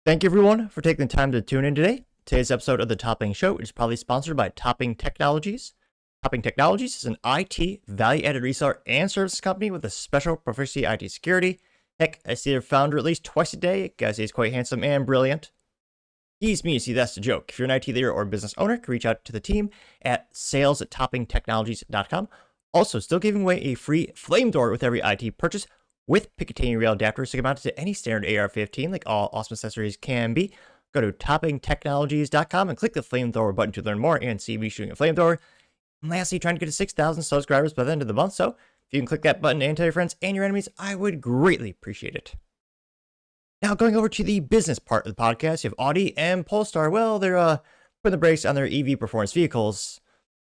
Thank you, everyone, for taking the time to tune in today. Today's episode of the Topping Show is probably sponsored by Topping Technologies. Topping Technologies is an IT value-added reseller and services company with a special proficiency IT security. Heck, I see their founder at least twice a day. Guys, he's quite handsome and brilliant. He's me, see, that's the joke. If you're an IT leader or business owner, you can reach out to the team at sales@toppingtechnologies.com. Also, still giving away a free flamethrower with every IT purchase with Picatinny rail adapter, so you can mount it to any standard AR-15, like all awesome accessories can be. Go to toppingtechnologies.com and click the flamethrower button to learn more and see me shooting a flamethrower. And lastly, trying to get to 6,000 subscribers by the end of the month, so if you can click that button and tell your friends and your enemies, I would greatly appreciate it. Now, going over to the business part of the podcast, you have Audi and Polestar. Well, they're putting the brakes on their EV performance vehicles.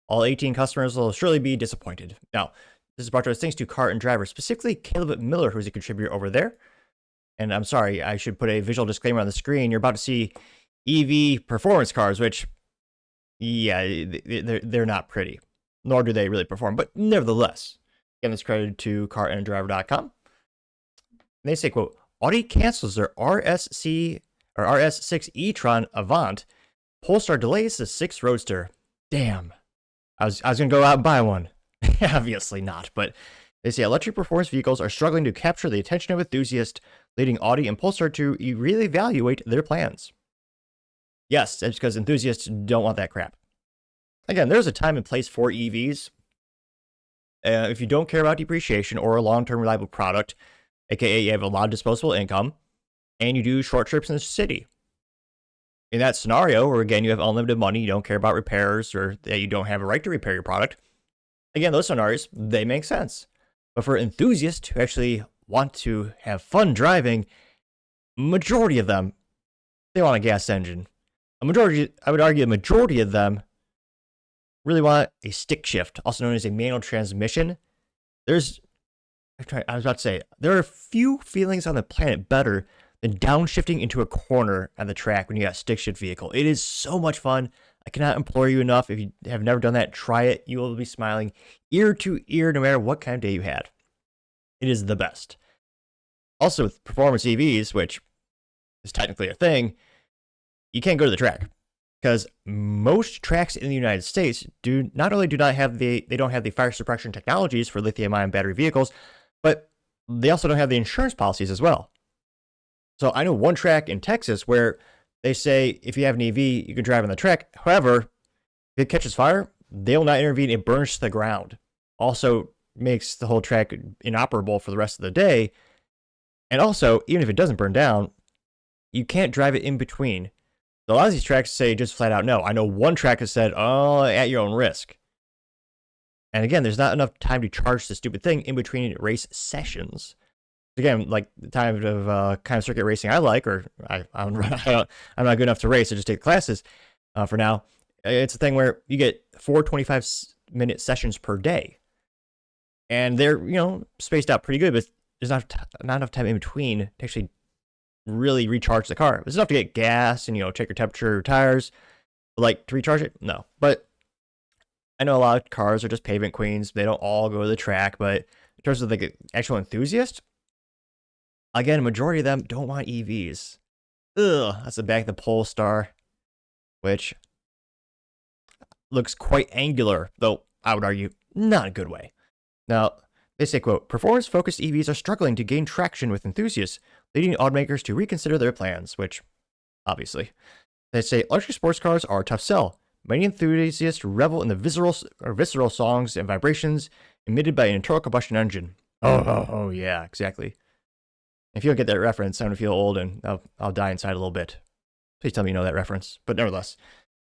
All 18 customers will surely be disappointed. Now, this is brought to us thanks to Car and Driver, specifically Caleb Miller, who's a contributor over there. And I'm sorry, I should put a visual disclaimer on the screen. You're about to see EV performance cars, which, yeah, they're not pretty, nor do they really perform. But nevertheless, again, this credited to carandDriver.com. They say, quote, Audi cancels their RS6 e-tron Avant. Polestar delays the 6 Roadster. Damn. I was going to go out and buy one. Obviously not, but they say electric performance vehicles are struggling to capture the attention of enthusiasts, leading Audi and Polestar to reevaluate their plans. Yes, that's because enthusiasts don't want that crap. Again, there's a time and place for EVs. If you don't care about depreciation or a long-term reliable product, aka you have a lot of disposable income, and you do short trips in the city. In that scenario, where again you have unlimited money, you don't care about repairs, or that you don't have a right to repair your product, again, those scenarios, they make sense. But for enthusiasts who actually want to have fun driving, majority of them, they want a gas engine. I would argue a majority of them really want a stick shift, also known as a manual transmission. I was about to say, there are few feelings on the planet better than downshifting into a corner on the track when you got a stick shift vehicle. It is so much fun. I cannot implore you enough. If you have never done that, try it. You will be smiling ear to ear no matter what kind of day you had. It is the best. Also, with performance EVs, which is technically a thing, you can't go to the track because most tracks in the United States don't have the fire suppression technologies for lithium-ion battery vehicles, but they also don't have the insurance policies as well. So I know one track in Texas where they say if you have an EV, you can drive on the track. However, if it catches fire, they will not intervene. It burns to the ground. Also makes the whole track inoperable for the rest of the day. And also, even if it doesn't burn down, you can't drive it in between. So a lot of these tracks say just flat out no. I know one track has said, oh, at your own risk. And again, there's not enough time to charge the stupid thing in between race sessions. Again, like the time of kind of circuit racing I like, or I'm not good enough to race, I just take classes for now. It's a thing where you get 4 25-minute sessions per day. And they're, spaced out pretty good, but there's not enough time in between to actually really recharge the car. There's enough to get gas and, check your temperature, your tires. But like to recharge it, no. But I know a lot of cars are just pavement queens. They don't all go to the track, but in terms of like an actual enthusiast, again, a majority of them don't want EVs. Ugh, that's the back of the Polestar, which looks quite angular, though I would argue not a good way. Now, they say, quote, performance-focused EVs are struggling to gain traction with enthusiasts, leading automakers to reconsider their plans, which, obviously. They say electric sports cars are a tough sell. Many enthusiasts revel in the visceral songs and vibrations emitted by an internal combustion engine. Oh, yeah, exactly. If you don't get that reference, I'm going to feel old and I'll die inside a little bit. Please tell me you know that reference. But nevertheless,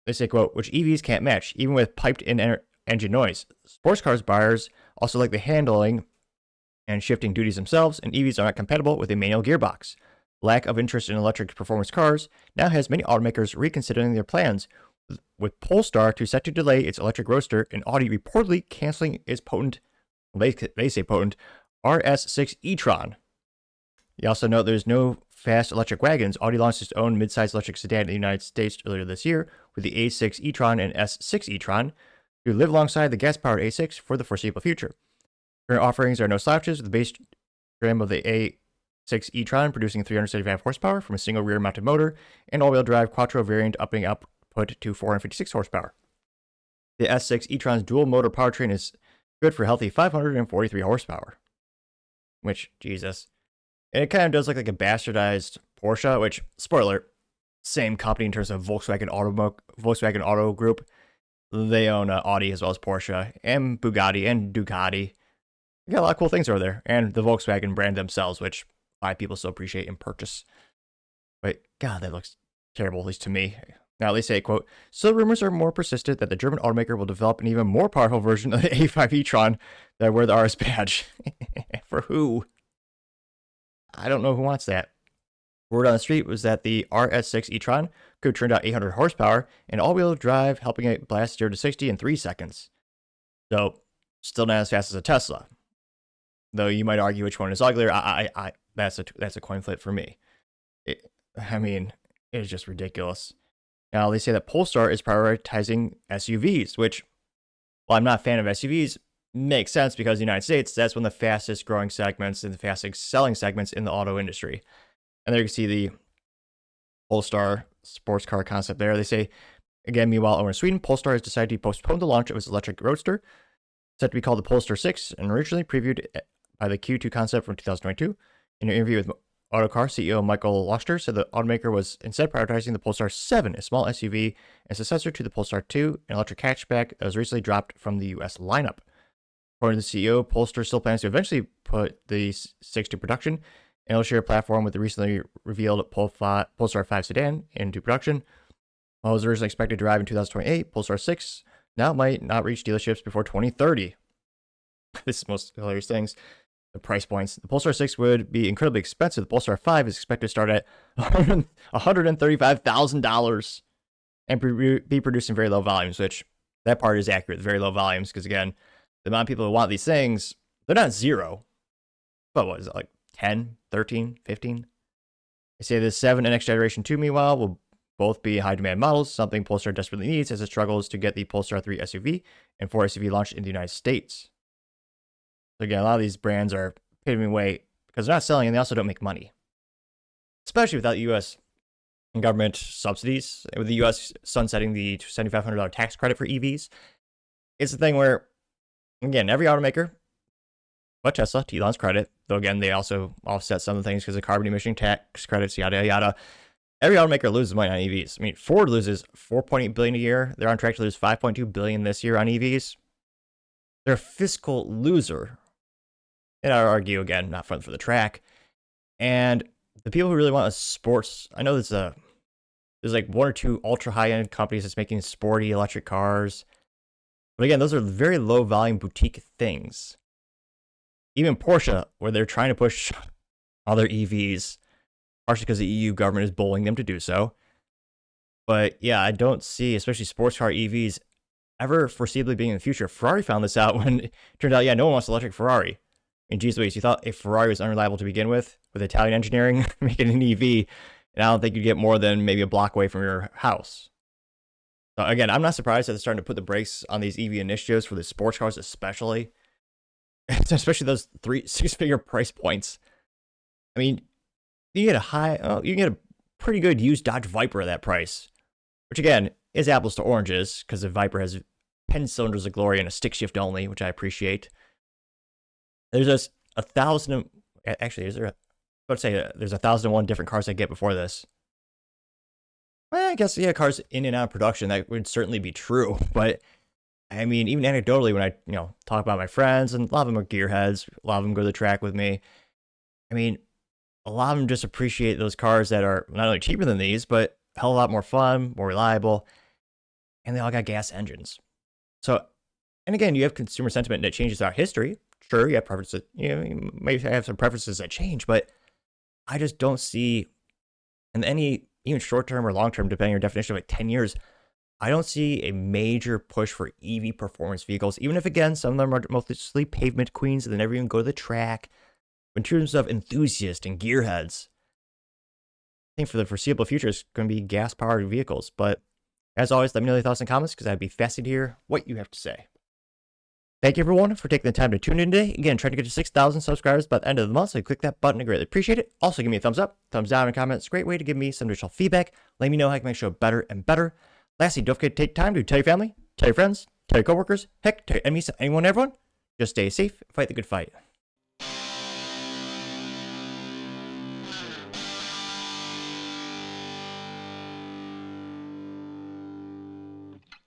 they say, quote, which EVs can't match, even with piped-in engine noise. Sports cars buyers also like the handling and shifting duties themselves, and EVs are not compatible with a manual gearbox. Lack of interest in electric performance cars now has many automakers reconsidering their plans, with Polestar set to delay its electric roadster and Audi reportedly canceling its they say potent, RS6 e-tron. You also note there's no fast electric wagons. Audi launched its own mid-size electric sedan in the United States earlier this year with the A6 e-tron and S6 e-tron to live alongside the gas-powered A6 for the foreseeable future. Current offerings are no slouches, with the base trim of the 6 e-tron producing 375 horsepower from a single rear-mounted motor, and all-wheel drive quattro variant upping output to 456 horsepower. The S6 e-tron's dual-motor powertrain is good for healthy 543 horsepower. Which, Jesus. And it kind of does look like a bastardized Porsche, which, spoiler, same company in terms of Volkswagen Auto Group. They own Audi as well as Porsche and Bugatti and Ducati. They got a lot of cool things over there. And the Volkswagen brand themselves, which a lot of people still appreciate and purchase. But God, that looks terrible, at least to me. Now, they say, quote, "Still rumors are more persistent that the German automaker will develop an even more powerful version of the A5 e-tron that wear the RS badge." For who? I don't know who wants that. Word on the street was that the RS6 e-tron could turn out 800 horsepower and all-wheel drive, helping it blast 0 to 60 in 3 seconds. So, still not as fast as a Tesla. Though you might argue which one is uglier. That's a coin flip for me. It's just ridiculous. Now, they say that Polestar is prioritizing SUVs, which, while I'm not a fan of SUVs, makes sense because in the United States, that's one of the fastest growing segments and the fastest selling segments in the auto industry. And there you can see the Polestar sports car concept there. They say, again, meanwhile, over in Sweden, Polestar has decided to postpone the launch of its electric roadster, set to be called the Polestar 6, and originally previewed by the Q2 concept from 2022. In an interview with Autocar CEO Michael Lochter said the automaker was instead prioritizing the Polestar 7, a small SUV and successor to the Polestar 2, an electric hatchback that was recently dropped from the US lineup. According to the CEO, Polestar still plans to eventually put the 6 to production, and it'll share a platform with the recently revealed Polestar 5 sedan into production. While it was originally expected to arrive in 2028, Polestar 6 now might not reach dealerships before 2030. This is the most hilarious things. The price points. The Polestar 6 would be incredibly expensive. The Polestar 5 is expected to start at $135,000 and be produced in very low volumes, which that part is accurate, very low volumes, because again, the amount of people who want these things, they're not zero. But what is it, like 10, 13, 15? They say the 7 and next generation 2, meanwhile, will both be high demand models, something Polestar desperately needs as it struggles to get the Polestar 3 SUV and 4 SUV launched in the United States. So again, a lot of these brands are paving away because they're not selling and they also don't make money. Especially without U.S. government subsidies, with the U.S. sunsetting the $7,500 tax credit for EVs. It's the thing where, again, every automaker, but Tesla, to Elon's credit, though again, they also offset some of the things because of carbon emission tax credits, yada, yada. Every automaker loses money on EVs. I mean, Ford loses $4.8 billion a year. They're on track to lose $5.2 billion this year on EVs. They're a fiscal loser. And I argue, again, not fun for the track. And the people who really want a sports, I know there's like 1 or 2 ultra high-end companies that's making sporty electric cars. But again, those are very low volume boutique things. Even Porsche, where they're trying to push other EVs, partially because the EU government is bullying them to do so. But yeah, I don't see, especially sports car EVs, ever foreseeably being in the future. Ferrari found this out when it turned out, no one wants electric Ferrari. I mean, geez Louise, you thought a Ferrari was unreliable to begin with Italian engineering, making an EV, and I don't think you'd get more than maybe a block away from your house. So again, I'm not surprised that they're starting to put the brakes on these EV initiatives for the sports cars especially. Especially those 6-figure price points. I mean, you get a pretty good used Dodge Viper at that price, which again is apples to oranges because the Viper has 10 cylinders of glory and a stick shift only, which I appreciate. There's just 1,000. Actually, there's 1,001 different cars I get before this. Well, I guess cars in and out of production, that would certainly be true. But I mean, even anecdotally, when I talk about my friends, and a lot of them are gearheads, a lot of them go to the track with me. I mean, a lot of them just appreciate those cars that are not only cheaper than these, but a hell of a lot more fun, more reliable, and they all got gas engines. So, and again, you have consumer sentiment that changes throughout history. Sure, you have preferences. You may have some preferences that change, but I just don't see, in any even short-term or long-term, depending on your definition of like 10 years, I don't see a major push for EV performance vehicles, even if, again, some of them are mostly pavement queens and they never even go to the track. In terms of enthusiasts and gearheads, I think for the foreseeable future, it's going to be gas-powered vehicles. But as always, let me know your thoughts and comments because I'd be fascinated to hear what you have to say. Thank you everyone for taking the time to tune in today. Again, trying to get to 6,000 subscribers by the end of the month, so click that button. I greatly appreciate it. Also, give me a thumbs up, thumbs down, and comment. It's a great way to give me some additional feedback. Let me know how I can make the show better and better. Lastly, don't forget to take time to tell your family, tell your friends, tell your coworkers, heck, tell your enemies, anyone, everyone. Just stay safe, fight the good fight.